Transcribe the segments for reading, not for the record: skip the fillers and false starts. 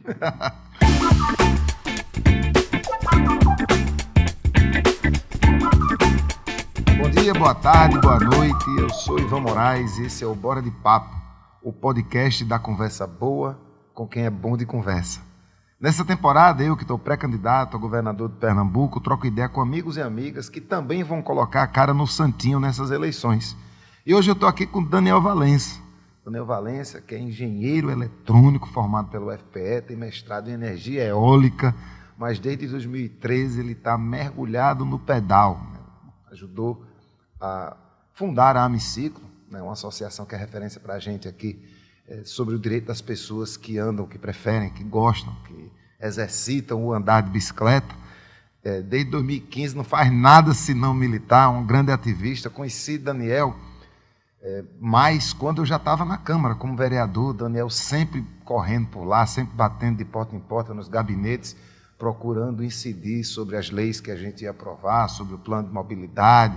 Bom dia, boa tarde, boa noite. Eu sou Ivan Moraes e esse é o Bora de Papo, o podcast da conversa boa com quem é bom de conversa. Nessa temporada, eu que estou pré-candidato a governador de Pernambuco, troco ideia com amigos e amigas que também vão colocar a cara no santinho nessas eleições. E hoje eu estou aqui com Daniel Valença. Daniel Valença, que é engenheiro eletrônico formado pelo UFPE, tem mestrado em energia eólica, mas desde 2013 ele está mergulhado no pedal. Ajudou a fundar a Amiciclo, uma associação que é referência para a gente aqui, sobre o direito das pessoas que andam, que preferem, que gostam, que exercitam o andar de bicicleta. Desde 2015 não faz nada senão militar, um grande ativista. Conheci Daniel, mas quando eu já estava na Câmara como vereador, Daniel sempre correndo por lá, sempre batendo de porta em porta nos gabinetes, procurando incidir sobre as leis que a gente ia aprovar, sobre o plano de mobilidade.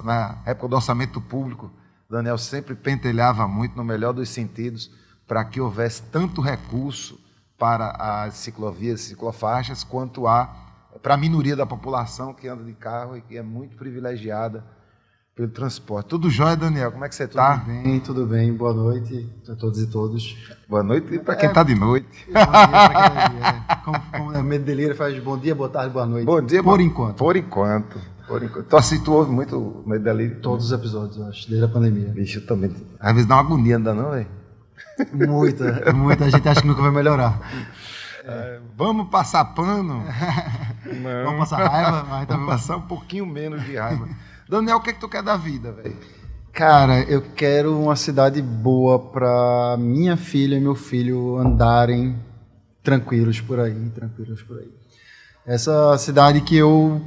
Na época do orçamento público, Daniel sempre pentelhava muito, no melhor dos sentidos, para que houvesse tanto recurso para as ciclovias e ciclofaixas, quanto para a minoria da população que anda de carro e que é muito privilegiada pelo transporte. Tudo jóia, Daniel? Como é que você está? Tudo bem. Boa noite a todos e todas. Boa noite para quem está de noite. Bom dia para quem está de dia. Como a Medeleira faz bom dia, boa tarde, boa noite. Bom dia, por enquanto. Por enquanto. Tu ouve muito o Medeleira? Todos os episódios, eu acho, desde a pandemia. Bicho, eu também. Às vezes dá uma agonia, não dá não, velho? Muita. A gente acha que nunca vai melhorar. Vamos passar pano? Não. Vamos passar raiva? Mas vamos passar um pouquinho menos de raiva. Daniel, o que é que tu quer da vida, velho? Cara, eu quero uma cidade boa para minha filha e meu filho andarem tranquilos por aí. Essa cidade que eu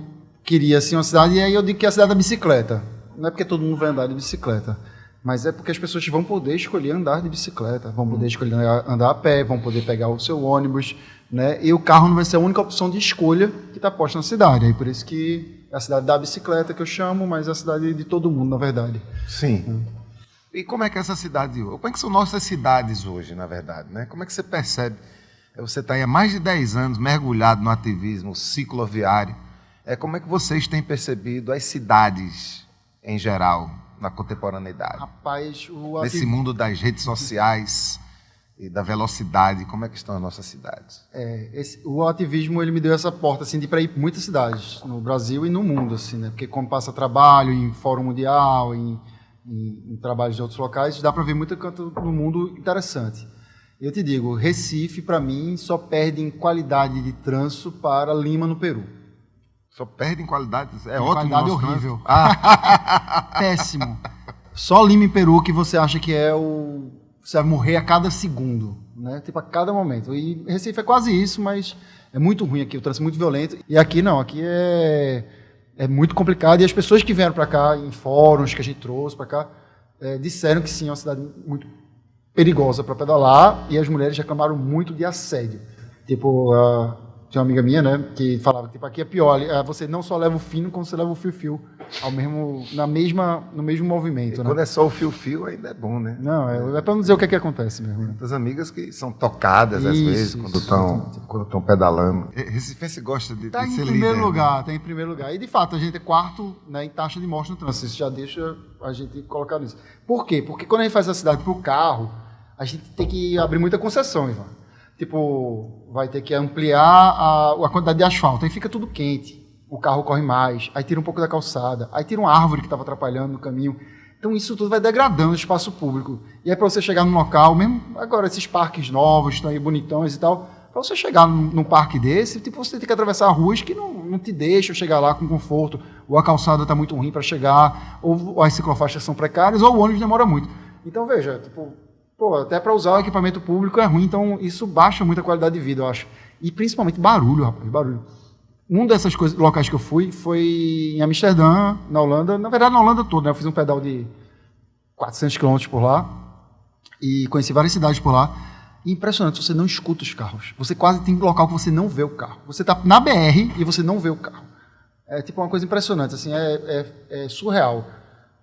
queria, assim, uma cidade, e aí eu digo que é a cidade da bicicleta. Não é porque todo mundo vai andar de bicicleta, mas é porque as pessoas vão poder escolher andar de bicicleta, vão poder escolher andar a pé, vão poder pegar o seu ônibus, né? E o carro não vai ser a única opção de escolha que está posta na cidade. Aí por isso que é a cidade da bicicleta que eu chamo, mas é a cidade de todo mundo, na verdade. Sim. E como é que é essa cidade hoje? Como é que são nossas cidades hoje, na verdade, né? Como é que você percebe? Você está aí há mais de 10 anos mergulhado no ativismo cicloviário. Como é que vocês têm percebido as cidades em geral na contemporaneidade? Rapaz, nesse mundo das redes sociais e da velocidade, como é que estão as nossas cidades? O ativismo ele me deu essa porta assim, de ir para muitas cidades, no Brasil e no mundo, assim, né? Porque como passa trabalho em Fórum Mundial, em trabalhos de outros locais, dá para ver muito canto no mundo interessante. Eu te digo, Recife, para mim, só perde em qualidade de trânsito para Lima, no Peru. Só perde em qualidade? Ótimo. Qualidade horrível. Péssimo. Só Lima e Peru que você acha que você vai morrer a cada segundo, né? Tipo, a cada momento. E Recife é quase isso, mas é muito ruim aqui, o trânsito é muito violento. E aqui não, aqui é muito complicado. E as pessoas que vieram para cá, em fóruns que a gente trouxe para cá, disseram que sim, é uma cidade muito perigosa para pedalar, e as mulheres reclamaram muito de assédio. Tipo, tinha uma amiga minha, né, que falava que tipo, aqui é pior, você não só leva o fino, como você leva o fio-fio no mesmo movimento. E quando é só o fio-fio, ainda é bom, né? Não, é para não dizer o que acontece mesmo. Né? Das amigas que são tocadas, às vezes, quando estão pedalando. Recifense gosta de ser líder. Está em primeiro lugar. E, de fato, a gente é quarto, né, em taxa de morte no trânsito. Isso já deixa a gente colocar nisso. Por quê? Porque quando a gente faz a cidade para o carro, a gente tem que abrir muita concessão, Ivan. Tipo, vai ter que ampliar a quantidade de asfalto. Aí fica tudo quente. O carro corre mais. Aí tira um pouco da calçada. Aí tira uma árvore que estava atrapalhando no caminho. Então isso tudo vai degradando o espaço público. E aí para você chegar num local, mesmo agora esses parques novos, estão aí bonitões e tal, para você chegar num parque desse, tipo, você tem que atravessar ruas que não te deixam chegar lá com conforto. Ou a calçada está muito ruim para chegar, ou as ciclofaixas são precárias, ou o ônibus demora muito. Então veja, tipo... até para usar o equipamento público é ruim, então isso baixa muito a qualidade de vida, eu acho. E principalmente barulho, rapaz, barulho. Um dessas locais que eu fui foi em Amsterdã, na Holanda. Na verdade, na Holanda toda, né? Eu fiz um pedal de 400 km por lá e conheci várias cidades por lá. E impressionante, você não escuta os carros. Você quase tem um local que você não vê o carro. Você está na BR e você não vê o carro. É tipo uma coisa impressionante, assim, é surreal.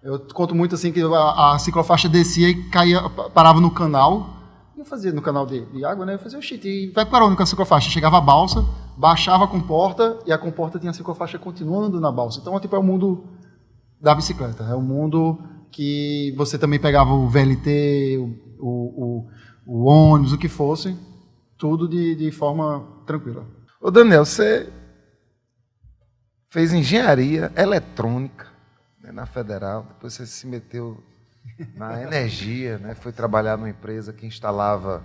Eu conto muito assim que a ciclofaixa descia e caía, parava no canal E eu fazia no canal de água, né? Eu fazia o shit, e vai para onde com a ciclofaixa? Chegava a balsa, baixava a comporta, e a comporta tinha a ciclofaixa continuando na balsa. Então, tipo, é o mundo da bicicleta. É o mundo que você também pegava o VLT, o ônibus, o que fosse, tudo de forma tranquila. Ô Daniel, você fez engenharia eletrônica, né, na Federal, depois você se meteu na energia, né, foi trabalhar numa empresa que instalava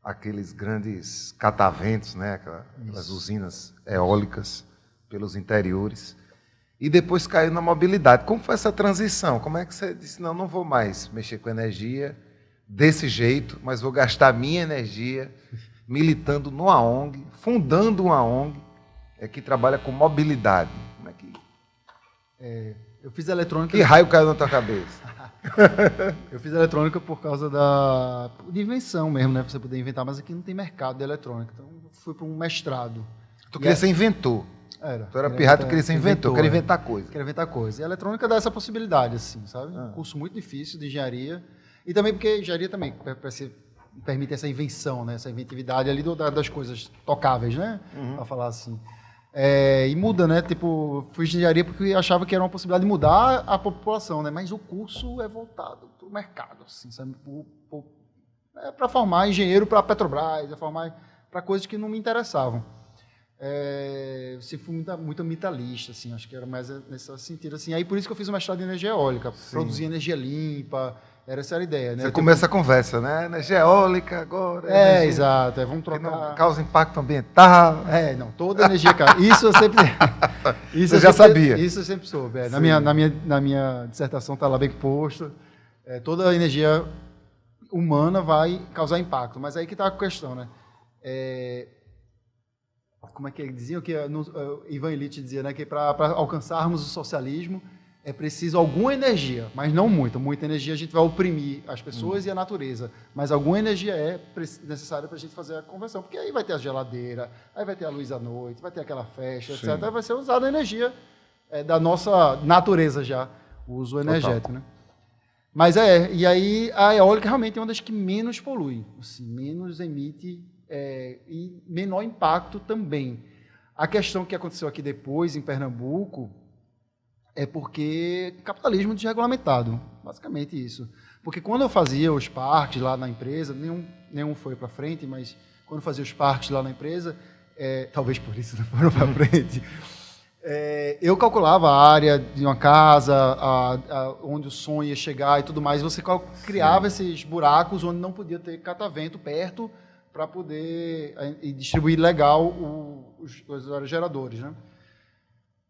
aqueles grandes cataventos, né, aquelas usinas eólicas pelos interiores, e depois caiu na mobilidade. Como foi essa transição? Como é que você disse, não vou mais mexer com energia desse jeito, mas vou gastar minha energia militando numa ONG, fundando uma ONG que trabalha com mobilidade? Como é que... Eu fiz eletrônica... Que raio caiu na tua cabeça? Eu fiz eletrônica por causa de invenção mesmo, né? Pra você poder inventar, mas aqui não tem mercado de eletrônica. Então, eu fui para um mestrado. Tu queria ser inventor. Tu era pirata, tu queria ser inventor. Queria inventar coisa. Queria inventar coisa. E a eletrônica dá essa possibilidade, assim, sabe? Um curso muito difícil de engenharia. E também porque engenharia também permite essa invenção, né? Essa inventividade ali das coisas tocáveis, né? Pra falar assim. E muda, né? Tipo, fui engenharia porque achava que era uma possibilidade de mudar a população, né? Mas o curso é voltado para o mercado, assim, sabe? É para formar engenheiro para a Petrobras, é formar para coisas que não me interessavam. Sempre fui muito ambientalista, assim, acho que era mais nesse sentido, assim. Aí por isso que eu fiz o mestrado em energia eólica, produzir energia limpa, essa era a ideia, né? Você começa a conversa, né? Energia eólica agora. Exato, vamos trocar. Que não causa impacto ambiental. Não, toda energia causa. Isso eu sempre. Isso eu já sabia. Isso eu sempre soube. Na minha dissertação está lá bem posto. Toda energia humana vai causar impacto, mas aí que está a questão, né? Como é que eles diziam? Ivan Illich dizia, né, que para alcançarmos o socialismo é preciso alguma energia, mas não muita. Muita energia a gente vai oprimir as pessoas e a natureza, mas alguma energia é necessária para a gente fazer a conversão, porque aí vai ter a geladeira, aí vai ter a luz à noite, vai ter aquela festa, etc. Aí vai ser usada a energia da nossa natureza já, o uso energético, né? Mas e aí a eólica realmente é uma das que menos polui, assim, menos emite e menor impacto também. A questão que aconteceu aqui depois, em Pernambuco, é porque capitalismo desregulamentado, basicamente isso. Porque quando eu fazia os parques lá na empresa, nenhum foi para frente, mas quando eu fazia os parques lá na empresa, talvez por isso não foram para frente, eu calculava a área de uma casa, onde o som ia chegar e tudo mais, e você criava esses buracos onde não podia ter catavento perto para poder distribuir legal os aerogeradores, né?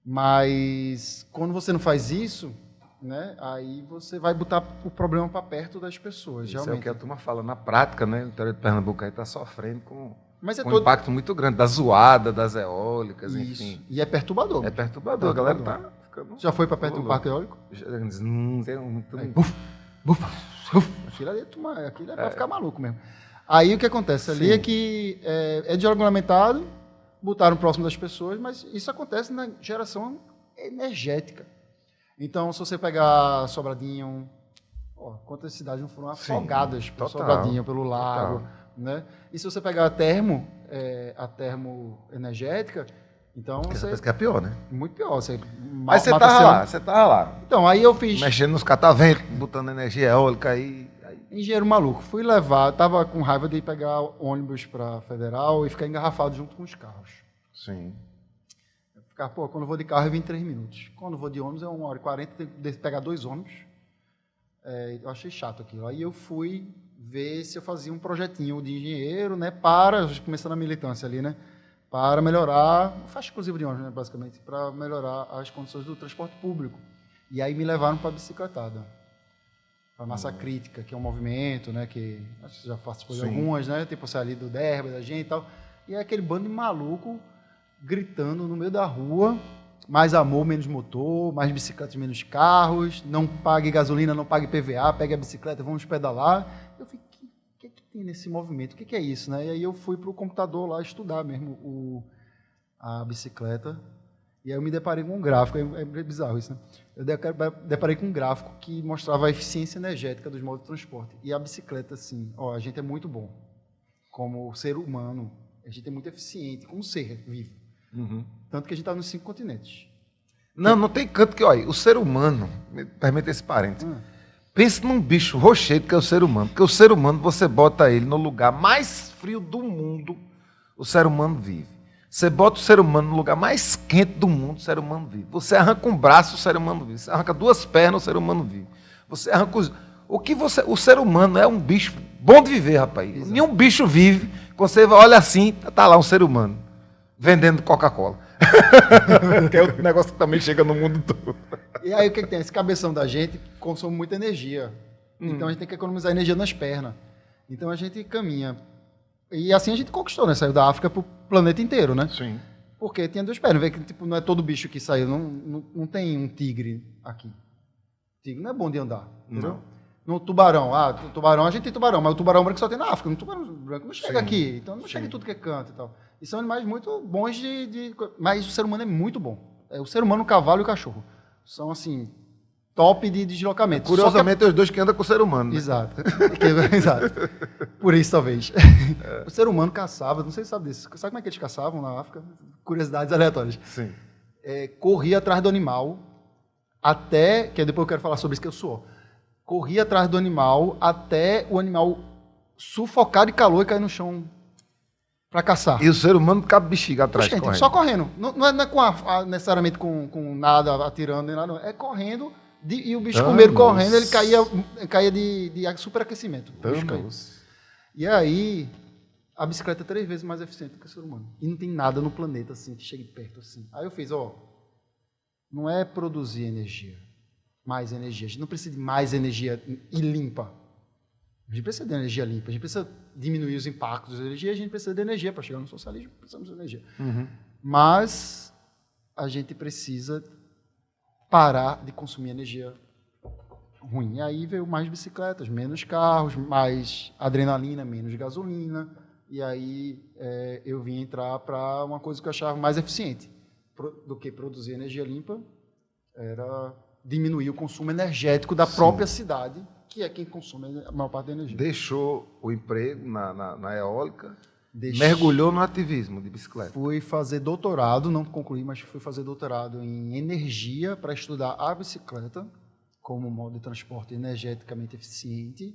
Mas quando você não faz isso, né, aí você vai botar o problema para perto das pessoas. Isso realmente. É o que a turma fala. Na prática, né, o interior de Pernambuco está sofrendo com um impacto muito grande da zoada, das eólicas, isso. Enfim. E é perturbador. É perturbador. A galera está ficando... Já foi para perto do parque eólico? Aquilo ali é para ficar maluco mesmo. Aí o que acontece ali é que é desregulamentado, botaram próximo das pessoas, mas isso acontece na geração energética. Então, se você pegar Sobradinho, quantas cidades não foram afogadas por Sobradinho, pelo lago, né? E se você pegar a termo energética, então você pensa que é pior, né? Muito pior. Mas você tava lá. Então, aí eu fiz... Mexendo nos cataventos, botando energia eólica aí... Engenheiro maluco. Fui levar, estava com raiva de pegar ônibus para Federal e ficar engarrafado junto com os carros. Sim. Quando eu vou de carro eu vim em 3 minutos. Quando eu vou de ônibus é 1h40, tenho que pegar 2 ônibus. Eu achei chato aquilo. Aí eu fui ver se eu fazia um projetinho de engenheiro, né, começando a militância ali, né, para melhorar, faixa exclusiva de ônibus, né, basicamente, para melhorar as condições do transporte público. E aí me levaram para a bicicletada. A Massa Crítica, que é um movimento, né, que acho que você já participou de algumas, né, tipo você ali do Derba, da gente e tal, e é aquele bando de maluco gritando no meio da rua, mais amor, menos motor, mais bicicletas, menos carros, não pague gasolina, não pague PVA, pegue a bicicleta, vamos pedalar. Eu falei, o que tem nesse movimento? O que é isso, né? E aí eu fui para o computador lá estudar mesmo a bicicleta, e aí eu me deparei com um gráfico, é bizarro isso, né? eu deparei com um gráfico que mostrava a eficiência energética dos modos de transporte. E a bicicleta, assim, a gente é muito bom. Como ser humano, a gente é muito eficiente, como ser vivo. Tanto que a gente está nos 5 continentes. Não tem canto que, olha, o ser humano, me permita esse parênteses, pense num bicho rochedo que é o ser humano, porque o ser humano, você bota ele no lugar mais frio do mundo, o ser humano vive. Você bota o ser humano no lugar mais quente do mundo, o ser humano vive. Você arranca um braço, o ser humano vive. Você arranca 2 pernas, o ser humano vive. Você arranca o ser humano é um bicho bom de viver, rapaz. Exato. Nenhum bicho vive, quando você olha assim, tá lá um ser humano, vendendo Coca-Cola. Que é outro negócio que também chega no mundo todo. E aí o que tem? Esse cabeção da gente consome muita energia. Então a gente tem que economizar energia nas pernas. Então a gente caminha. E assim a gente conquistou, né? Saiu da África pro planeta inteiro, né? Sim. Porque tinha 2 pernas. Vê que tipo, não é todo bicho que saiu. Não tem um tigre aqui. Tigre não é bom de andar. Entendeu? No tubarão. Tubarão, a gente tem tubarão, mas o tubarão branco só tem na África. O tubarão branco não chega aqui. Então não chega em tudo que é canto e tal. E são animais muito bons mas o ser humano é muito bom. É o ser humano, o cavalo e o cachorro. São, assim, top de deslocamento. Curiosamente, é os dois que andam com o ser humano. Né? Exato. Exato. Por isso, talvez. O ser humano caçava, não sei se sabe disso. Sabe como é que eles caçavam na África? Curiosidades aleatórias. Sim. Corria atrás do animal até... Que depois eu quero falar sobre isso, que eu sou. Corria atrás do animal até o animal sufocar de calor e cair no chão para caçar. E o ser humano cabe bexiga atrás, correndo. Só correndo. Não é necessariamente com nada atirando, nem nada, não. É correndo, e o bicho comeiro correndo, ele caía de superaquecimento. E aí, a bicicleta é 3 vezes mais eficiente do que o ser humano. E não tem nada no planeta assim que chegue perto assim. Aí eu fiz, não é produzir energia, mais energia. A gente não precisa de mais energia e limpa. A gente precisa de energia limpa, a gente precisa diminuir os impactos da energia, a gente precisa de energia para chegar no socialismo, precisamos de energia. Mas a gente precisa parar de consumir energia ruim. E aí veio mais bicicletas, menos carros, mais adrenalina, menos gasolina. E aí eu vim entrar para uma coisa que eu achava mais eficiente do que produzir energia limpa, era diminuir o consumo energético da própria cidade, que é quem consome a maior parte da energia. Deixou o emprego na eólica, mergulhou no ativismo de bicicleta. Fui fazer doutorado, não concluí, mas fui fazer doutorado em energia para estudar a bicicleta como modo de transporte energeticamente eficiente,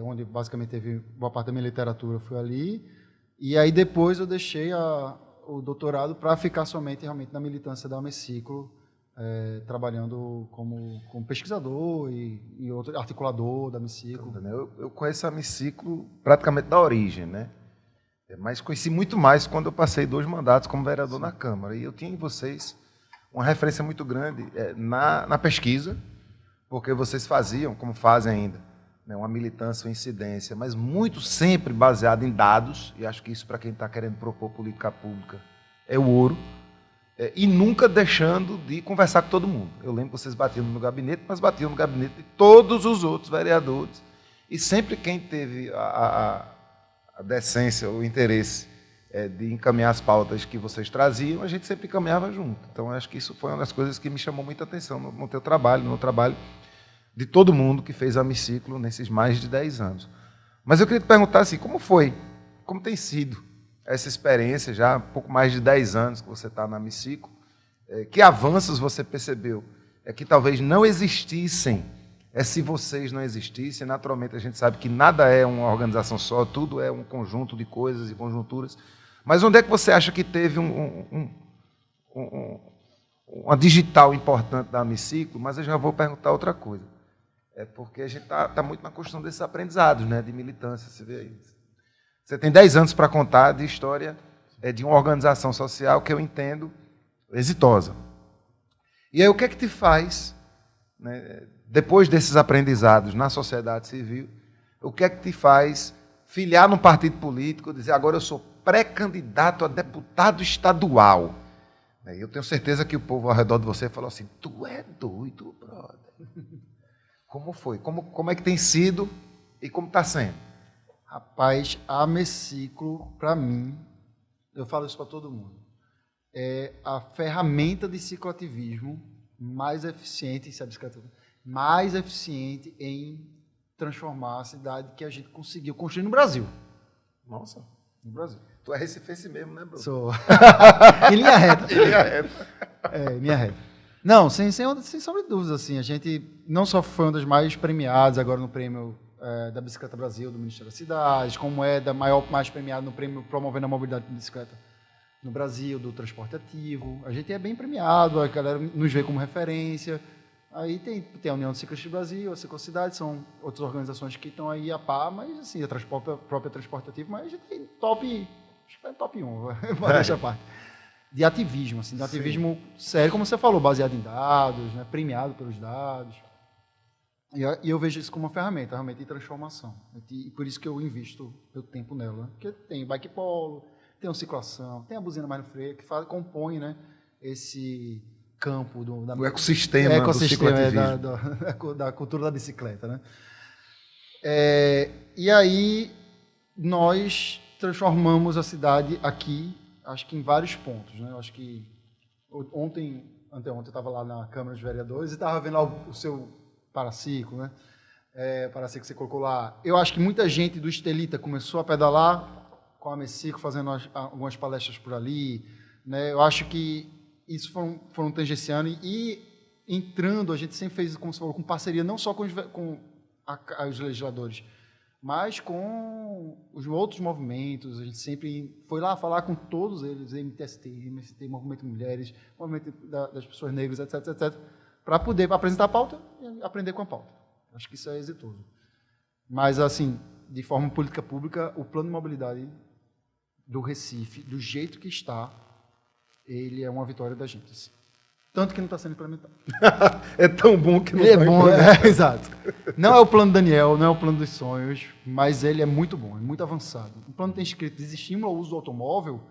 onde basicamente teve boa parte da minha literatura foi ali. E aí depois eu deixei o doutorado para ficar somente realmente na militância da Ameciclo, trabalhando como pesquisador e outro articulador da Ameciclo. Eu conheço a Ameciclo praticamente da origem, né? Mas conheci muito mais quando eu passei 2 mandatos como vereador na Câmara. E eu tinha em vocês uma referência muito grande na pesquisa, porque vocês faziam, como fazem ainda, né, uma militância, uma incidência, mas muito sempre baseada em dados, e acho que isso, para quem está querendo propor política pública, é o ouro. E nunca deixando de conversar com todo mundo. Eu lembro que vocês batiam no meu gabinete, mas batiam no gabinete de todos os outros vereadores. E sempre quem teve a decência, o interesse de encaminhar as pautas que vocês traziam, a gente sempre encaminhava junto. Então, acho que isso foi uma das coisas que me chamou muita atenção no teu trabalho, no trabalho de todo mundo que fez a Ameciclo nesses mais de 10 anos. Mas eu queria te perguntar assim, como foi? Como tem sido essa experiência, já há pouco mais de 10 anos que você está na Ameciclo? Que avanços você percebeu? Que talvez não existissem, se vocês não existissem. Naturalmente, a gente sabe que nada é uma organização só, tudo é um conjunto de coisas e conjunturas. Mas onde é que você acha que teve uma digital importante da Ameciclo? Mas eu já vou perguntar outra coisa. Porque a gente está muito na construção desses aprendizados, né, de militância, você vê aí. Você tem 10 anos para contar de história de uma organização social que eu entendo exitosa. E aí o que é que te faz, né, depois desses aprendizados na sociedade civil, o que é que te faz filiar num partido político, dizer agora eu sou pré-candidato a deputado estadual? Eu tenho certeza que o povo ao redor de você falou assim, tu é doido, brother. Como foi? Como é que tem sido e como está sendo? Rapaz, a Ameciclo, para mim, eu falo isso para todo mundo, é a ferramenta de cicloativismo mais eficiente, se a bicicleta mais eficiente em transformar a cidade que a gente conseguiu construir no Brasil. Nossa. No Brasil. Tu é recifense mesmo, né, Bruno? Sou. Em linha reta. Em linha reta. Em linha reta. Não, sem sombra de dúvidas, assim, a gente não só foi uma das mais premiadas agora no prêmio da Bicicleta Brasil, do Ministério das Cidades, como mais premiado no prêmio Promovendo a Mobilidade de Bicicleta no Brasil, do transporte ativo. A gente é bem premiado, a galera nos vê como referência. Aí tem a União de Ciclistas do Brasil, a Ciclocidade, são outras organizações que estão aí a par, mas assim, a própria transporte ativo, mas a gente tem top 1, vou deixar a parte. De ativismo, assim, de ativismo sério, como você falou, baseado em dados, né, premiado pelos dados. E eu vejo isso como uma ferramenta de transformação. E por isso que eu invisto meu tempo nela. Porque tem bike polo, tem o cicloação, tem a buzina mais no freio, que compõe, né, esse campo do ecossistema do cicloativismo. Da cultura da bicicleta, né? E aí nós transformamos a cidade aqui, acho que em vários pontos, né? Eu acho que anteontem eu estava lá na Câmara dos Vereadores e estava vendo lá o seu paraciclo, né? Paraciclo que você colocou lá. Eu acho que muita gente do Estelita começou a pedalar com a Messico, fazendo algumas palestras por ali, né? Eu acho que isso foram tangenciando e entrando, a gente sempre fez, como você falou, com parceria não só com os legisladores, mas com os outros movimentos. A gente sempre foi lá falar com todos eles, MTST, MST, Movimento Mulheres, Movimento das Pessoas Negras, etc, etc, para poder apresentar a pauta e aprender com a pauta. Acho que isso é exitoso. Mas, assim, de forma política pública, o plano de mobilidade do Recife, do jeito que está, ele é uma vitória da gente. Assim. Tanto que não está sendo implementado. É tão bom que não está implementado. Exato. Não é o plano Daniel, não é o plano dos sonhos, mas ele é muito bom, é muito avançado. O plano tem escrito desestímulo ao uso do automóvel,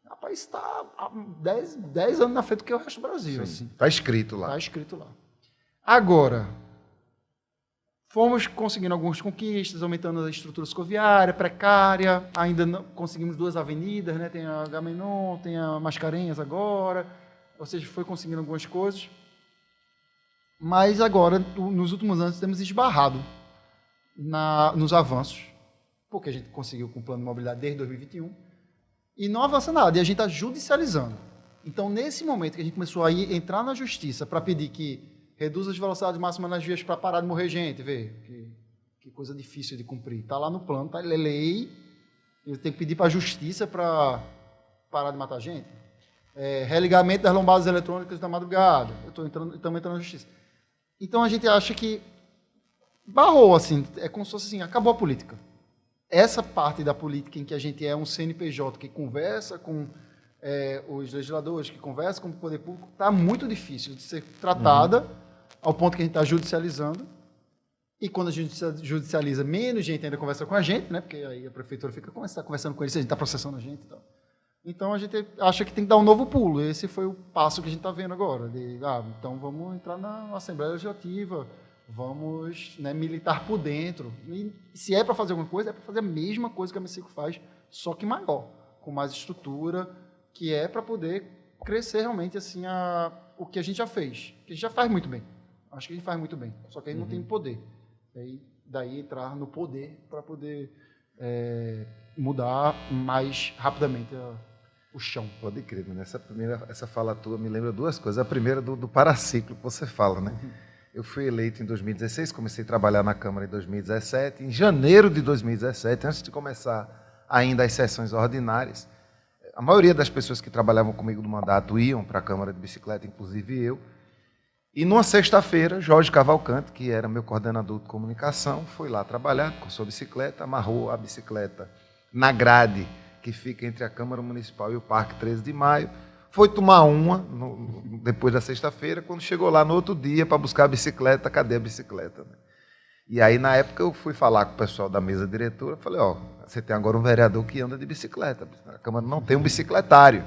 rapaz, está há 10 anos na frente do que o resto do Brasil. Assim. Está escrito lá. Está escrito lá. Agora, fomos conseguindo algumas conquistas, aumentando a estrutura escoviária, precária, ainda não conseguimos 2 avenidas, né? Tem a Gamenon, tem a Mascarenhas agora, ou seja, foi conseguindo algumas coisas, mas agora, nos últimos anos, temos esbarrado nos avanços, porque a gente conseguiu com o plano de mobilidade desde 2021, e não avança nada, e a gente está judicializando. Então, nesse momento que a gente começou a entrar na justiça para pedir que reduza as velocidades máximas nas vias para parar de morrer gente, vê, que coisa difícil de cumprir. Está lá no plano, está lei, eu tenho que pedir para a justiça para parar de matar gente. Religamento das lombadas eletrônicas da madrugada, estamos entrando na justiça. Então a gente acha que barrou, assim, é como se fosse assim, acabou a política. Essa parte da política em que a gente é um CNPJ que conversa com os legisladores, que conversa com o poder público, está muito difícil de ser tratada ao ponto que a gente está judicializando. E quando a gente judicializa, menos gente ainda conversa com a gente, né? Porque aí a prefeitura está conversando com eles, a gente está processando a gente e tal. Então, a gente acha que tem que dar um novo pulo. Esse foi o passo que a gente está vendo agora. Então, vamos entrar na Assembleia Legislativa, vamos, né, militar por dentro. E se é para fazer alguma coisa, é para fazer a mesma coisa que a Messico faz, só que maior, com mais estrutura, que é para poder crescer realmente assim, o que a gente já fez. Que a gente já faz muito bem. Acho que a gente faz muito bem, só que a gente não tem poder. Daí entrar no poder para poder mudar mais rapidamente o chão. Pode crer, né? Essa fala tua me lembra 2 coisas. A primeira do paraciclo que você fala, né? Eu fui eleito em 2016, comecei a trabalhar na Câmara em 2017. Em janeiro de 2017, antes de começar ainda as sessões ordinárias, a maioria das pessoas que trabalhavam comigo no mandato iam para a Câmara de Bicicleta, inclusive eu. E numa sexta-feira, Jorge Cavalcante, que era meu coordenador de comunicação, foi lá trabalhar com sua bicicleta, amarrou a bicicleta na grade que fica entre a Câmara Municipal e o Parque 13 de Maio, foi tomar uma depois da sexta-feira, quando chegou lá no outro dia para buscar a bicicleta, cadê a bicicleta? Né? E aí, na época, eu fui falar com o pessoal da mesa diretora, falei, você tem agora um vereador que anda de bicicleta, a Câmara não tem um bicicletário.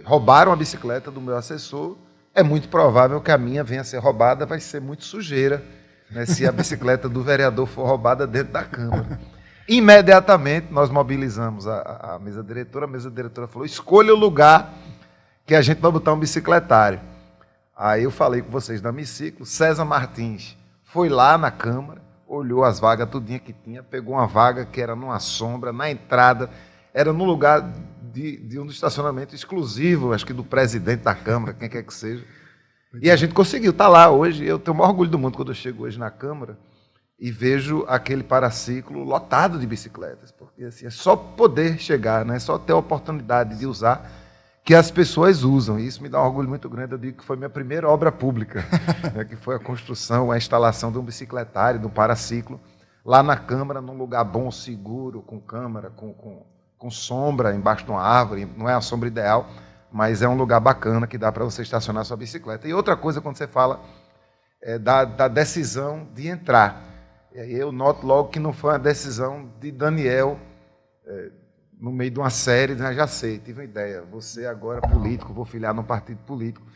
Roubaram a bicicleta do meu assessor, é muito provável que a minha venha a ser roubada, vai ser muito sujeira, né, se a bicicleta do vereador for roubada dentro da Câmara. Imediatamente, nós mobilizamos a mesa diretora falou, escolha o lugar que a gente vai botar um bicicletário. Aí eu falei com vocês da Hemiciclo, César Martins foi lá na Câmara, olhou as vagas tudinha que tinha, pegou uma vaga que era numa sombra, na entrada, era num lugar de um estacionamento exclusivo, acho que do presidente da Câmara, quem quer que seja. E a gente conseguiu, está lá hoje. Eu tenho o maior orgulho do mundo quando eu chego hoje na Câmara e vejo aquele paraciclo lotado de bicicletas, porque assim, é só poder chegar, né? É só ter a oportunidade de usar, que as pessoas usam. E isso me dá um orgulho muito grande. Eu digo que foi minha primeira obra pública, né? Que foi a construção, a instalação de um bicicletário, de um paraciclo, lá na Câmara, num lugar bom, seguro, com câmara, com sombra embaixo de uma árvore. Não é a sombra ideal, mas é um lugar bacana que dá para você estacionar sua bicicleta. E outra coisa, quando você fala da decisão de entrar, e aí eu noto logo que não foi uma decisão de Daniel, no meio de uma série, né? Já sei, tive uma ideia, você agora é político, vou filiar num partido político.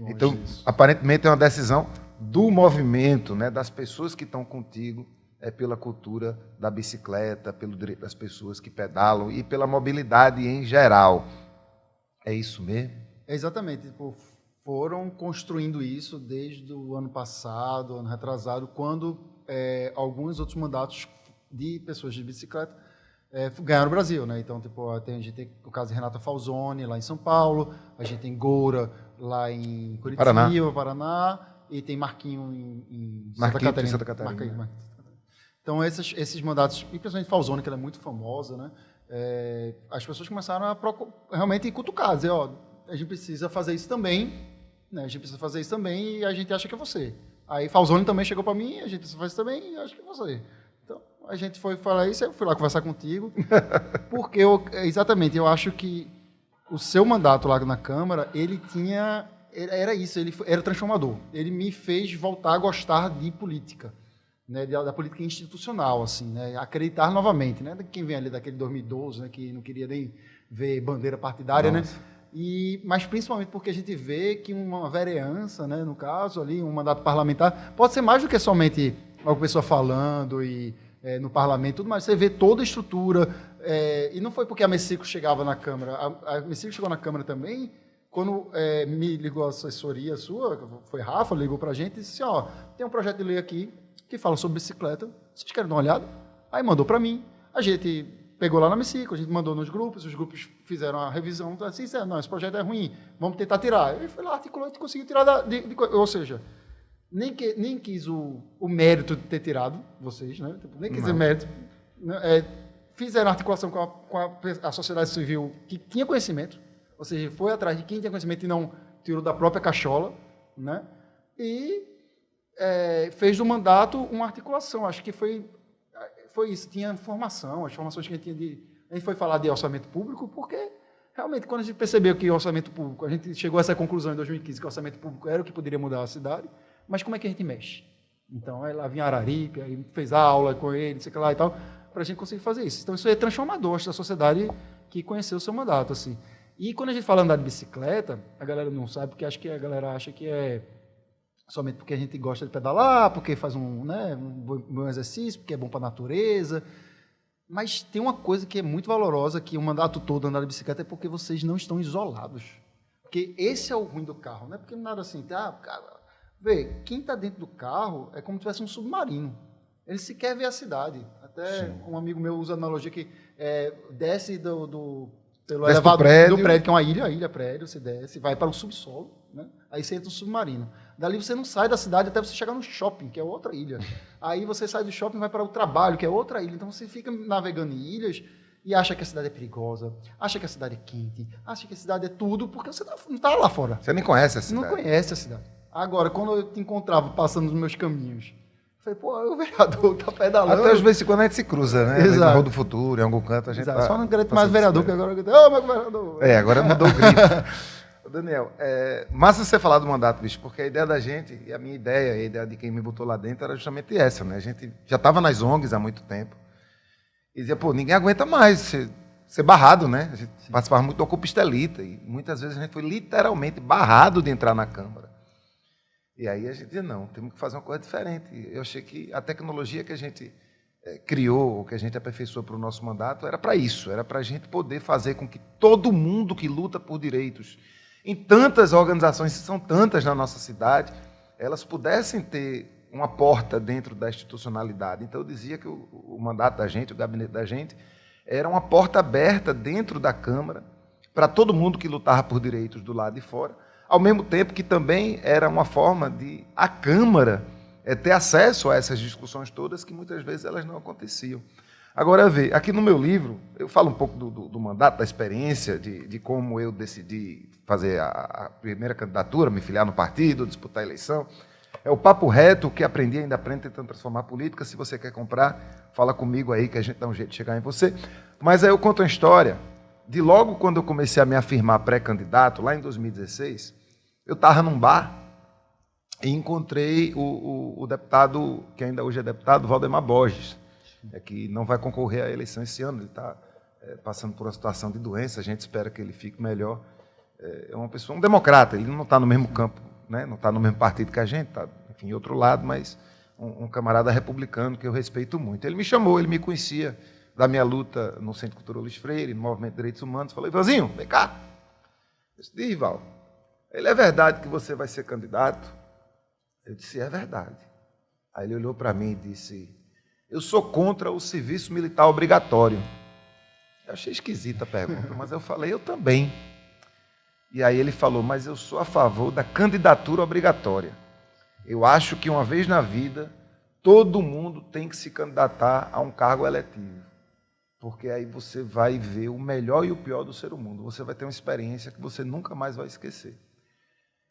Então, aparentemente é uma decisão do movimento, né? Das pessoas que estão contigo, pela cultura da bicicleta, pelo direito das pessoas que pedalam e pela mobilidade em geral. É isso mesmo? Exatamente. Tipo, foram construindo isso desde o ano passado, ano retrasado, quando alguns outros mandatos de pessoas de bicicleta ganharam o Brasil, né? Então, tipo, a gente tem o caso de Renata Falzoni, lá em São Paulo, a gente tem Goura, lá em Curitiba, Paraná, e tem Marquinho em Santa Catarina. Então, esses mandatos, e principalmente Falzoni, que ela é muito famosa, né? As pessoas começaram a realmente cutucar, dizer, ó, a gente precisa fazer isso também, né? A gente precisa fazer isso também e a gente acha que é você. Aí Falzoni também chegou para mim, a gente precisa fazer isso também e acha que é você. Então, a gente foi falar isso, eu fui lá conversar contigo, porque exatamente, eu acho que o seu mandato lá na Câmara, era isso, ele era transformador. Ele me fez voltar a gostar de política. Né, da política institucional, assim, né, acreditar novamente, né, quem vem ali daquele 2012, né, que não queria nem ver bandeira partidária, né, mas principalmente porque a gente vê que uma vereança, né, no caso ali, um mandato parlamentar, pode ser mais do que somente uma pessoa falando e no parlamento, tudo mais, você vê toda a estrutura, e não foi porque a Hemiciclo chegava na Câmara, a Hemiciclo chegou na Câmara também, quando me ligou a assessoria sua, foi Rafa, ligou pra gente e disse, ó, tem um projeto de lei aqui, que fala sobre bicicleta, vocês querem dar uma olhada? Aí mandou para mim, a gente pegou lá na Hemiciclo, a gente mandou nos grupos, os grupos fizeram a revisão, assim, não, esse projeto é ruim, vamos tentar tirar. Ele foi lá, articulou e conseguiu tirar ou seja, nem quis o mérito de ter tirado, vocês, né? Nem quis o mérito. Né? Fizeram a articulação com a sociedade civil que tinha conhecimento, ou seja, foi atrás de quem tinha conhecimento e não tirou da própria cachola, né? E fez do mandato uma articulação. Acho que foi isso. Tinha formação, as formações que a gente tinha a gente foi falar de orçamento público, porque realmente, quando a gente percebeu que o orçamento público, a gente chegou a essa conclusão em 2015, que o orçamento público era o que poderia mudar a cidade, mas como é que a gente mexe? Então, aí lá vinha Araripe, aí fez aula com ele, sei lá e tal, para a gente conseguir fazer isso. Então, isso é transformador, acho, da sociedade que conheceu o seu mandato, assim. E quando a gente fala andar de bicicleta, a galera não sabe, porque acho que a galera acha que somente porque a gente gosta de pedalar, porque faz um bom exercício, porque é bom para a natureza. Mas tem uma coisa que é muito valorosa, que o mandato todo andar de bicicleta, é porque vocês não estão isolados. Porque esse é o ruim do carro, não é porque nada assim, vê, quem está dentro do carro é como se tivesse um submarino. Ele sequer vê a cidade. Até um amigo meu usa a analogia que desce pelo elevador do prédio, que é uma ilha prédio, você desce, vai para o subsolo, né? Aí você entra no submarino. Dali você não sai da cidade até você chegar no shopping, que é outra ilha. Aí você sai do shopping e vai para o trabalho, que é outra ilha. Então você fica navegando em ilhas e acha que a cidade é perigosa, acha que a cidade é quente, acha que a cidade é tudo, porque você não está lá fora. Você nem conhece a cidade. Não conhece a cidade. Agora, quando eu te encontrava passando nos meus caminhos, eu falei, o vereador tá pedalando. Até às vezes quando a gente se cruza, né? Exato. Na Rua do Futuro, em algum canto, a gente tá... Só não grito mais vereador, que agora eu grito, meu vereador. Agora mudou o grito. Daniel, massa você falar do mandato, bicho, porque a ideia da gente, e a minha ideia, a ideia de quem me botou lá dentro, era justamente essa, né? A gente já estava nas ONGs há muito tempo e dizia, ninguém aguenta mais ser barrado, né? A gente participava muito do Ocupa Estelita e muitas vezes a gente foi literalmente barrado de entrar na Câmara. E aí a gente dizia, não, temos que fazer uma coisa diferente. Eu achei que a tecnologia que a gente criou, que a gente aperfeiçoou para o nosso mandato, era para isso, era para a gente poder fazer com que todo mundo que luta por direitos em tantas organizações, são tantas na nossa cidade, elas pudessem ter uma porta dentro da institucionalidade. Então, eu dizia que o mandato da gente, o gabinete da gente, era uma porta aberta dentro da Câmara para todo mundo que lutava por direitos do lado de fora, ao mesmo tempo que também era uma forma de a Câmara ter acesso a essas discussões todas que muitas vezes elas não aconteciam. Agora, vê, aqui no meu livro, eu falo um pouco do mandato, da experiência, de como eu decidi fazer a primeira candidatura, me filiar no partido, disputar a eleição. É o papo reto, o que aprendi, ainda aprendo, tentando transformar a política. Se você quer comprar, fala comigo aí, que a gente dá um jeito de chegar em você. Mas aí eu conto uma história de logo quando eu comecei a me afirmar pré-candidato, lá em 2016, eu estava num bar e encontrei o deputado, que ainda hoje é deputado, Valdemar Borges, que não vai concorrer à eleição esse ano, ele está passando por uma situação de doença, a gente espera que ele fique melhor. É uma pessoa, um democrata, ele não está no mesmo campo, né? Não está no mesmo partido que a gente, está, enfim, em outro lado, mas um camarada republicano que eu respeito muito. Ele me chamou, ele me conhecia da minha luta no Centro Cultural Luiz Freire, no Movimento de Direitos Humanos, falou: Ivanzinho, vem cá. Eu disse: Rival, ele é verdade que você vai ser candidato? Eu disse: é verdade. Aí ele olhou para mim e disse: eu sou contra o serviço militar obrigatório. Eu achei esquisita a pergunta, mas eu falei: eu também. E aí ele falou: mas eu sou a favor da candidatura obrigatória. Eu acho que uma vez na vida, todo mundo tem que se candidatar a um cargo eletivo. Porque aí você vai ver o melhor e o pior do ser humano. Você vai ter uma experiência que você nunca mais vai esquecer.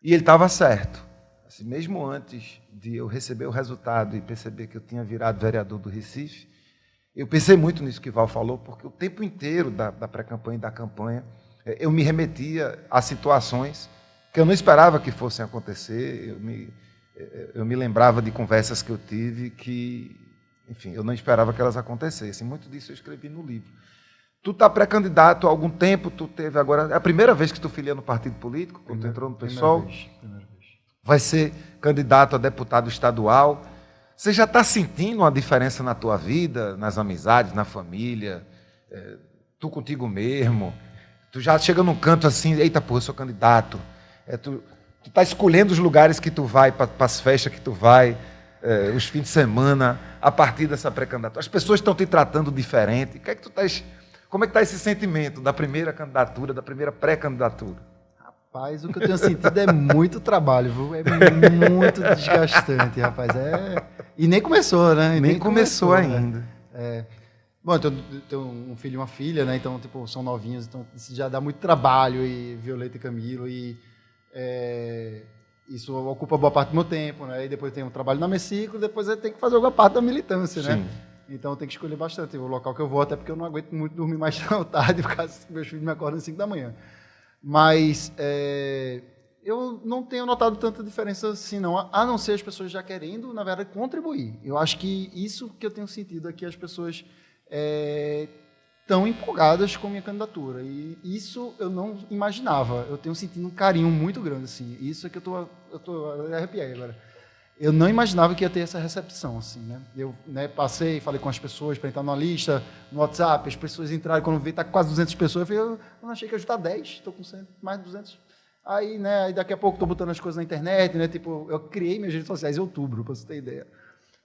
E ele estava certo. Assim, mesmo antes de eu receber o resultado e perceber que eu tinha virado vereador do Recife, eu pensei muito nisso que Val falou, porque o tempo inteiro da pré-campanha e da campanha, eu me remetia a situações que eu não esperava que fossem acontecer. Eu me lembrava de conversas que eu tive que, enfim, eu não esperava que elas acontecessem. Muito disso eu escrevi no livro. Tu está pré-candidato há algum tempo, tu teve agora... É a primeira vez que tu filia no partido político, quando tu entrou no PSOL? Primeira vez. Vai ser candidato a deputado estadual. Você já está sentindo uma diferença na tua vida, nas amizades, na família? Tu contigo mesmo? Tu já chega num canto assim: eita, porra, eu sou candidato. Tu está escolhendo os lugares que tu vai, para as festas que tu vai, os fins de semana, a partir dessa pré-candidatura. As pessoas estão te tratando diferente. O que é que tu estás... Como é que está esse sentimento da primeira candidatura, da primeira pré-candidatura? Rapaz, o que eu tenho sentido é muito trabalho, viu? É muito desgastante, rapaz. E nem começou, né? E nem começou ainda. Né? Bom, eu tenho um filho e uma filha, né? Então, tipo, são novinhos, então isso já dá muito trabalho, e Violeta e Camilo, e isso ocupa boa parte do meu tempo, né? E depois tem um trabalho na Messicro, depois eu tenho que fazer alguma parte da militância, né? Então eu tenho que escolher bastante o local que eu vou, até porque eu não aguento muito dormir mais tarde, por causa que meus filhos me acordam às 5 da manhã. Mas eu não tenho notado tanta diferença assim, não, a não ser as pessoas já querendo, na verdade, contribuir. Eu acho que isso que eu tenho sentido aqui, as pessoas estão empolgadas com a minha candidatura. E isso eu não imaginava. Eu tenho sentido um carinho muito grande, assim. Isso é que eu arrepiei agora. Eu não imaginava que ia ter essa recepção, assim, né? Eu passei, falei com as pessoas para entrar numa lista, no WhatsApp, as pessoas entraram, quando eu vi, está quase 200 pessoas, eu falei: eu não achei que ia ajudar 10, estou com 100, mais de 200. Aí, né, aí daqui a pouco estou botando as coisas na internet, né? Tipo, eu criei minhas redes sociais em outubro, para você ter ideia.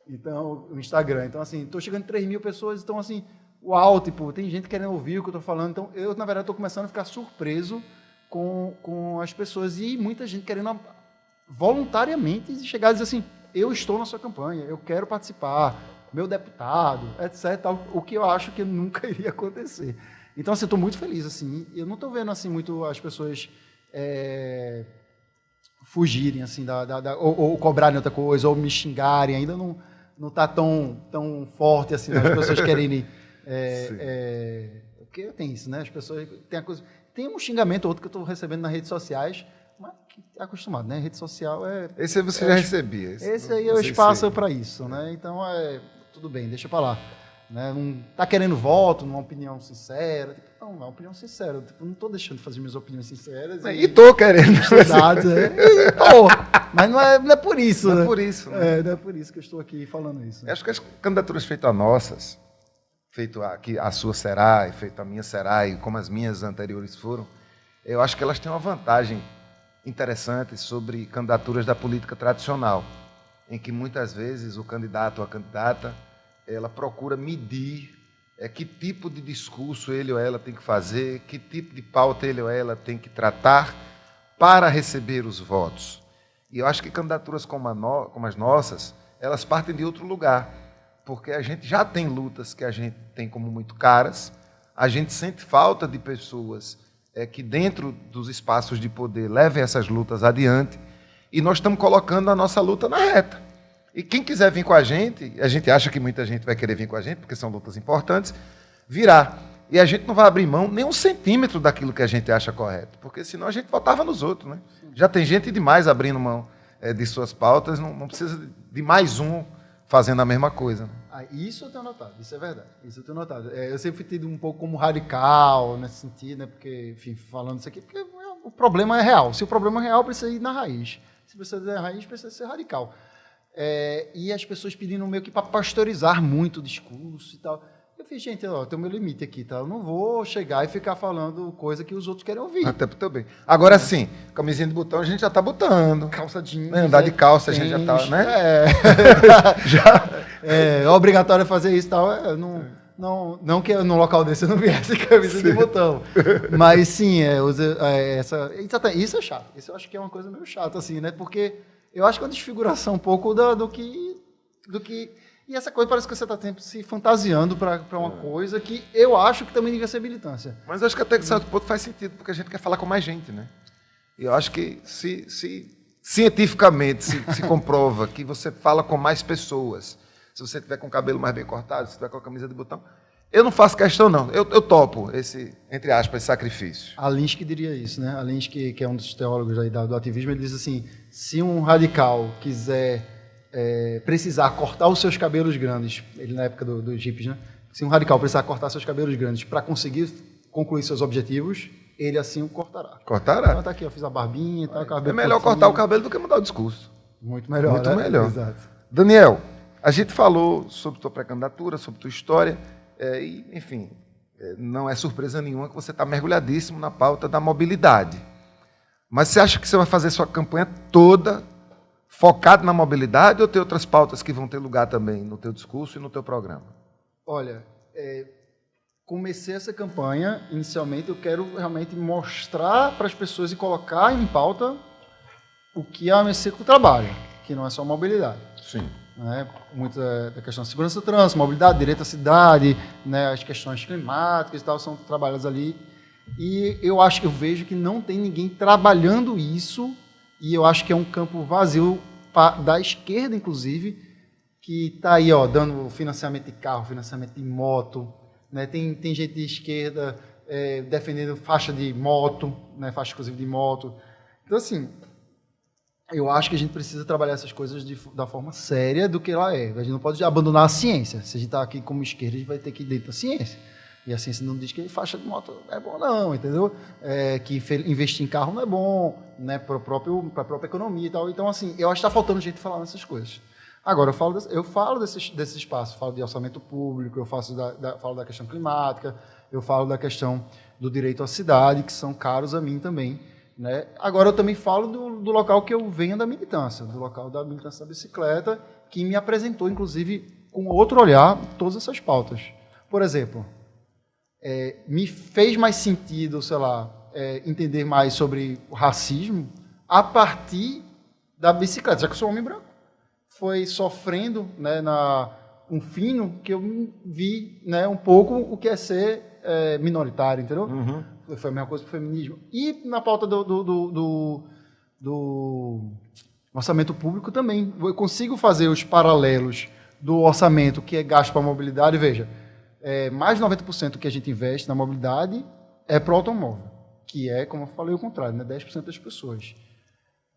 Então, o Instagram. Então, assim, estou chegando em 3 mil pessoas, então, assim, uau, tipo, tem gente querendo ouvir o que eu estou falando. Então, eu, na verdade, estou começando a ficar surpreso com as pessoas e muita gente querendo voluntariamente chegar e dizer assim: eu estou na sua campanha, eu quero participar, meu deputado, etc. O que eu acho que nunca iria acontecer. Então, assim, estou muito feliz. Assim, eu não estou vendo assim, muito as pessoas fugirem, assim, ou cobrarem outra coisa, ou me xingarem. Ainda não está tão forte assim, né? As pessoas querem... porque tem isso, né? As pessoas... Tem um xingamento ou outro que eu estou recebendo nas redes sociais, mas que é acostumado, né? Rede social Esse aí você já recebia. Esse aí é o espaço para isso, né? Então, tudo bem, deixa para lá. Né? Não está querendo voto, numa opinião sincera. Não, é uma opinião sincera. Não estou deixando de fazer minhas opiniões sinceras. E estou querendo. Mas não é por isso. Não né? é por isso. Né? Não é por isso que eu estou aqui falando isso. Né? Acho que as candidaturas feitas nossas, feito aqui, a sua será, e feito a minha será, e como as minhas anteriores foram, eu acho que elas têm uma vantagem interessante sobre candidaturas da política tradicional, em que muitas vezes o candidato ou a candidata ela procura medir que tipo de discurso ele ou ela tem que fazer, que tipo de pauta ele ou ela tem que tratar para receber os votos. E eu acho que candidaturas como as nossas, elas partem de outro lugar, porque a gente já tem lutas que a gente tem como muito caras, a gente sente falta de pessoas que dentro dos espaços de poder levem essas lutas adiante, e nós estamos colocando a nossa luta na reta. E quem quiser vir com a gente acha que muita gente vai querer vir com a gente, porque são lutas importantes, virá. E a gente não vai abrir mão nem 1 centímetro daquilo que a gente acha correto, porque senão a gente votava nos outros, né? Já tem gente demais abrindo mão de suas pautas, não precisa de mais um fazendo a mesma coisa. Isso eu tenho notado, isso é verdade. Isso eu tenho notado. Eu sempre fui tido um pouco como radical nesse sentido, né? Porque, enfim, falando isso aqui, porque o problema é real. Se o problema é real, precisa ir na raiz. Se precisa ir na raiz, precisa ser radical. E as pessoas pedindo meio que para pasteurizar muito o discurso e tal. Eu fiz, gente, tem o meu limite aqui, tá? Eu não vou chegar e ficar falando coisa que os outros querem ouvir. Até pro teu bem. Agora sim, camisinha de botão a gente já tá botando. Calça jeans. Andar de calça a gente já tá, né? É obrigatório fazer isso e tal. Não que no local desse eu não viesse camisa de botão. Mas sim, isso é chato. Isso eu acho que é uma coisa meio chata, assim, né? Porque eu acho que é uma desfiguração um pouco do que... E essa coisa parece que você está sempre se fantasiando para uma coisa que eu acho que também devia ser militância. Mas eu acho que até que certo ponto faz sentido, porque a gente quer falar com mais gente, né? E eu acho que se cientificamente se comprova que você fala com mais pessoas, se você tiver com o cabelo mais bem cortado, se tiver com a camisa de botão, eu não faço questão, não. Eu topo esse, entre aspas, esse sacrifício. A Lynch que diria isso, né? A Lynch, que é um dos teólogos aí do ativismo, ele diz assim, se um radical quiser... precisar cortar os seus cabelos grandes, ele na época dos hippies, né? Se um radical precisar cortar seus cabelos grandes para conseguir concluir seus objetivos, ele assim o cortará. Cortará? Então tá aqui, eu fiz a barbinha e tal. É melhor cortar o cabelo do que mudar o discurso. Muito melhor, Muito né? melhor. Exato. Daniel, a gente falou sobre tua pré-candidatura, sobre tua história, e, enfim, não é surpresa nenhuma que você está mergulhadíssimo na pauta da mobilidade. Mas você acha que você vai fazer sua campanha toda focado na mobilidade ou tem outras pautas que vão ter lugar também no teu discurso e no teu programa? Olha, comecei essa campanha, inicialmente eu quero realmente mostrar para as pessoas e colocar em pauta o que a AMC trabalha, que não é só mobilidade. Sim. Né? Muita da questão de segurança do trânsito, mobilidade, direito à cidade, né? As questões climáticas e tal são trabalhadas ali. E eu vejo que não tem ninguém trabalhando isso. E eu acho que é um campo vazio da esquerda, inclusive, que está aí dando financiamento de carro, financiamento de moto. Né? Tem gente de esquerda defendendo faixa de moto, né? Faixa exclusiva de moto. Então, assim, eu acho que a gente precisa trabalhar essas coisas da forma séria do que ela é. A gente não pode abandonar a ciência. Se a gente está aqui como esquerda, a gente vai ter que ir dentro da ciência. E a ciência não diz que faixa de moto é bom, não, entendeu? Que investir em carro não é bom, né, para a própria economia e tal. Então, assim, eu acho que está faltando gente falar nessas coisas. Agora, eu falo desse espaço, falo de orçamento público, eu falo da questão climática, eu falo da questão do direito à cidade, que são caros a mim também. Né? Agora, eu também falo do local que eu venho da militância, do local da militância da bicicleta, que me apresentou, inclusive, com outro olhar, todas essas pautas. Por exemplo... me fez mais sentido, sei lá, entender mais sobre o racismo a partir da bicicleta, já que eu sou homem branco. Foi sofrendo, né, um fino que eu vi, né, um pouco o que é ser minoritário, entendeu? Uhum. Foi a mesma coisa com o feminismo. E na pauta do orçamento público também. Eu consigo fazer os paralelos do orçamento que é gasto para a mobilidade, veja, mais de 90% do que a gente investe na mobilidade é para o automóvel, que é, como eu falei, o contrário, né? 10% das pessoas.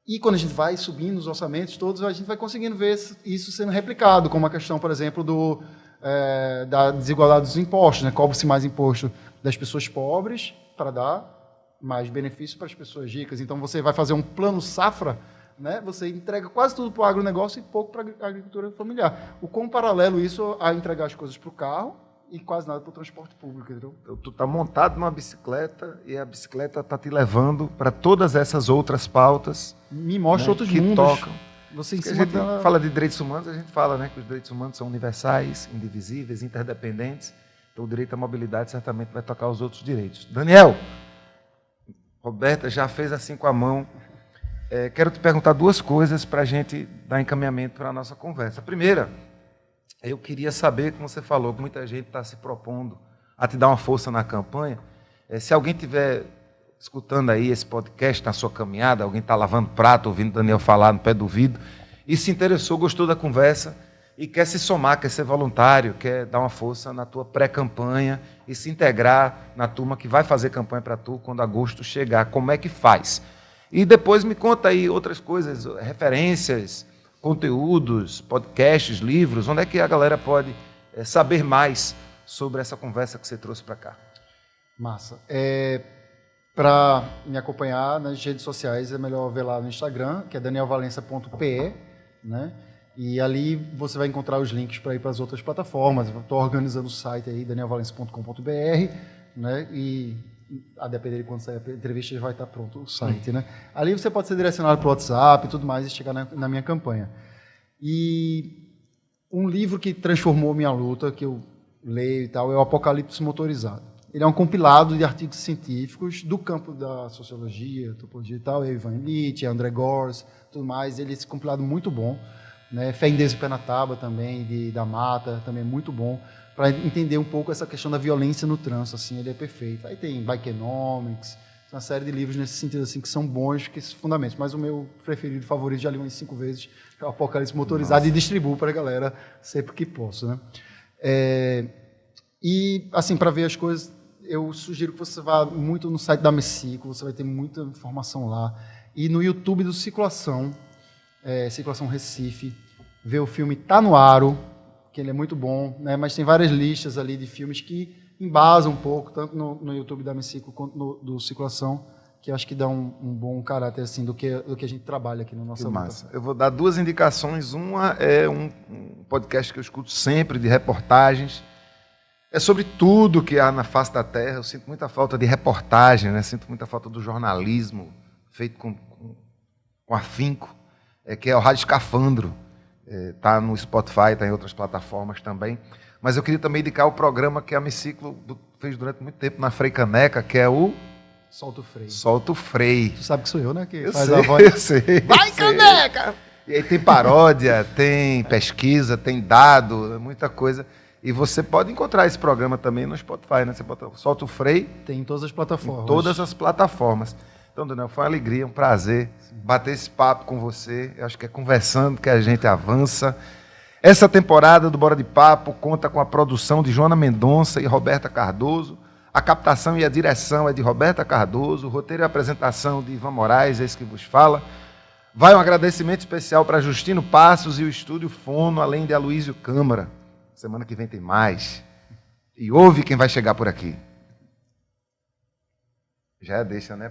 E quando a gente vai subindo os orçamentos todos, a gente vai conseguindo ver isso sendo replicado, como a questão, por exemplo, da desigualdade dos impostos, né? Cobra-se mais imposto das pessoas pobres para dar mais benefício para as pessoas ricas. Então, você vai fazer um plano safra, né? Você entrega quase tudo para o agronegócio e pouco para a agricultura familiar. O quão paralelo isso a entregar as coisas para o carro, e quase nada para o transporte público, entendeu? Então, tu tá montado numa bicicleta e a bicicleta tá te levando para todas essas outras pautas. Me mostra, né, outros que mundos. Tocam. Você em Porque cima a gente fala de direitos humanos, a gente fala, né, que os direitos humanos são universais, indivisíveis, interdependentes. Então o direito à mobilidade certamente vai tocar os outros direitos. Daniel, Roberta já fez assim com a mão. Quero te perguntar duas coisas para a gente dar encaminhamento para a nossa conversa. A primeira, eu queria saber, como você falou, que muita gente está se propondo a te dar uma força na campanha. Se alguém estiver escutando aí esse podcast na sua caminhada, alguém está lavando prato, ouvindo Daniel falar no pé do ouvido, e se interessou, gostou da conversa, e quer se somar, quer ser voluntário, quer dar uma força na tua pré-campanha e se integrar na turma que vai fazer campanha para tu quando agosto chegar. Como é que faz? E depois me conta aí outras coisas, referências, conteúdos, podcasts, livros, onde é que a galera pode saber mais sobre essa conversa que você trouxe para cá? Massa. Para me acompanhar nas redes sociais, é melhor ver lá no Instagram, que é danielvalença.pe, né? E ali você vai encontrar os links para ir para as outras plataformas. Estou organizando o site aí, danielvalença.com.br, né? E a depender de quando sair a entrevista, já vai estar pronto o site, né? Ali você pode ser direcionado para o WhatsApp e tudo mais e chegar na minha campanha. E um livro que transformou minha luta, que eu leio e tal, é o Apocalipse Motorizado. Ele é um compilado de artigos científicos do campo da sociologia, antropologia e tal, Ivan Illich, André Gorz, tudo mais. Ele é esse compilado muito bom, né? Fé em Deus e Pé na Tábua também, da Mata, também é muito bom, para entender um pouco essa questão da violência no trânsito, assim, ele é perfeito. Aí tem Bikenomics, uma série de livros nesse sentido, assim, que são bons, que são fundamentos. Mas o meu preferido, favorito, já li umas 5 vezes, é o Apocalipse Motorizado. Nossa. E distribuo para a galera sempre que posso, né? E, assim, para ver as coisas, eu sugiro que você vá muito no site da Mecico, você vai ter muita informação lá. E no YouTube do Circulação, Circulação Recife, ver o filme Tá no Aro, que ele é muito bom, né? Mas tem várias listas ali de filmes que embasam um pouco, tanto no YouTube da Mecico quanto do Circulação, que acho que dá um bom caráter assim, do que a gente trabalha aqui no nosso massa. Eu vou dar 2 indicações. Uma é um podcast que eu escuto sempre, de reportagens. É sobre tudo que há na face da Terra. Eu sinto muita falta de reportagem, né? Sinto muita falta do jornalismo feito com afinco, que é o Rádio Escafandro. Está no Spotify, está em outras plataformas também. Mas eu queria também indicar o programa que a Amiciclo fez durante muito tempo na Frei Caneca, que é o Solta o Freio. Solta o Freio. Tu sabe que sou eu, né? Que eu faz sei, a voz. Eu sei. Vai, Caneca! E aí tem paródia, tem pesquisa, tem dado, muita coisa. E você pode encontrar esse programa também no Spotify, né? Você bota Solta o Freio. Tem em todas as plataformas. Em todas as plataformas. Então, Daniel, foi uma alegria, um prazer bater esse papo com você. Eu acho que é conversando que a gente avança. Essa temporada do Bora de Papo conta com a produção de Joana Mendonça e Roberta Cardoso. A captação e a direção é de Roberta Cardoso. O roteiro e a apresentação de Ivan Moraes, esse que vos fala. Vai um agradecimento especial para Justino Passos e o Estúdio Fono, além de Aloísio Câmara. Semana que vem tem mais. E ouve quem vai chegar por aqui. Já deixa, né?